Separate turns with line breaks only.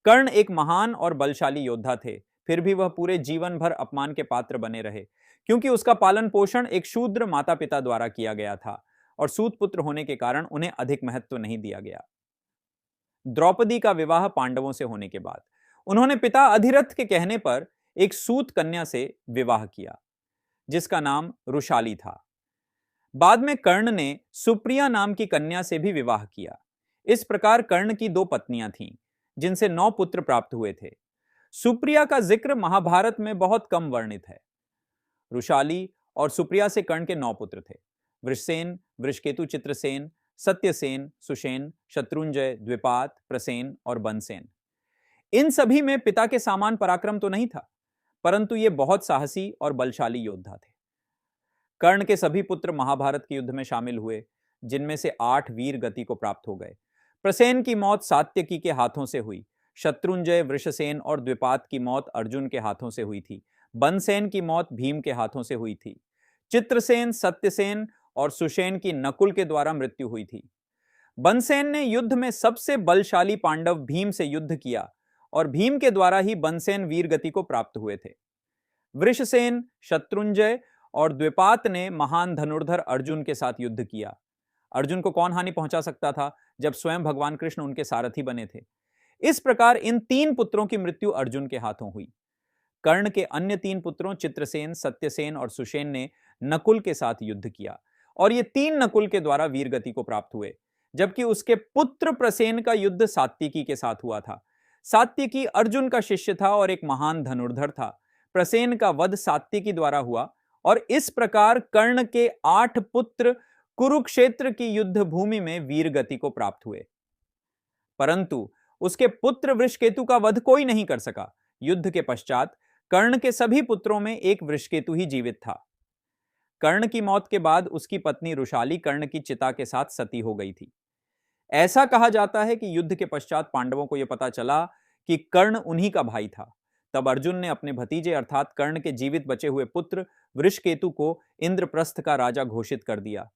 कर्ण एक महान और बलशाली योद्धा थे, फिर भी वह पूरे जीवन भर अपमान के पात्र बने रहे, क्योंकि उसका पालन पोषण एक शूद्र माता पिता द्वारा किया गया था और सूत पुत्र होने के कारण उन्हें अधिक महत्व नहीं दिया गया। द्रौपदी का विवाह पांडवों से होने के बाद उन्होंने पिता अधिरथ के कहने पर एक सूत कन्या से विवाह किया, जिसका नाम रुशाली था। बाद में कर्ण ने सुप्रिया नाम की कन्या से भी विवाह किया। इस प्रकार कर्ण की दो पत्नियां थीं, जिनसे 9 पुत्र प्राप्त हुए थे। सुप्रिया का जिक्र महाभारत में बहुत कम वर्णित है। रुशाली और सुप्रिया से कर्ण के 9 पुत्र थे: वृषसेन, वृषकेतु, चित्रसेन, सत्यसेन, सुषेन, शत्रुंजय, द्विपात, प्रसेन और बनसेन। इन सभी में पिता के समान पराक्रम तो नहीं था, परंतु ये बहुत साहसी और बलशाली योद्धा थे। कर्ण के सभी पुत्र महाभारत के युद्ध में शामिल हुए, जिनमें से 8 वीर गति को प्राप्त हो गए। प्रसेन की मौत सात्यकी के हाथों से हुई। शत्रुंजय, वृषसेन और द्विपात की मौत अर्जुन के हाथों से हुई थी। बनसेन की मौत भीम के हाथों से हुई थी। चित्रसेन, सत्यसेन और सुषेन की नकुल के द्वारा मृत्यु हुई थी। बनसेन ने युद्ध में सबसे बलशाली पांडव भीम से युद्ध किया और भीम के द्वारा ही बनसेन वीर गति को प्राप्त हुए थे। वृषसेन, शत्रुंजय और द्विपात ने महान धनुर्धर अर्जुन के साथ युद्ध किया। अर्जुन को कौन हानि पहुंचा सकता था जब स्वयं भगवान कृष्ण उनके सारथी बने थे। इस प्रकार इन 3 पुत्रों की मृत्यु अर्जुन के हाथों हुई। कर्ण के अन्य 3 पुत्रों चित्रसेन, सत्यसेन और सुषेन ने नकुल के साथ युद्ध किया और ये 3 नकुल के द्वारा वीरगति को प्राप्त हुए, जबकि उसके पुत्र प्रसेन का युद्ध सात्यकी के साथ हुआ था। सात्यकी अर्जुन का शिष्य था और एक महान धनुर्धर था। प्रसेन का वध सात्यकी द्वारा हुआ और इस प्रकार कर्ण के 8 पुत्र कुरुक्षेत्र की युद्ध भूमि में वीरगति को प्राप्त हुए, परंतु उसके पुत्र वृषकेतु का वध कोई नहीं कर सका। युद्ध के पश्चात कर्ण के सभी पुत्रों में एक वृषकेतु ही जीवित था। कर्ण की मौत के बाद उसकी पत्नी रुशाली कर्ण की चिता के साथ सती हो गई थी। ऐसा कहा जाता है कि युद्ध के पश्चात पांडवों को यह पता चला कि कर्ण उन्हीं का भाई था। तब अर्जुन ने अपने भतीजे अर्थात कर्ण के जीवित बचे हुए पुत्र वृषकेतु को इंद्रप्रस्थ का राजा घोषित कर दिया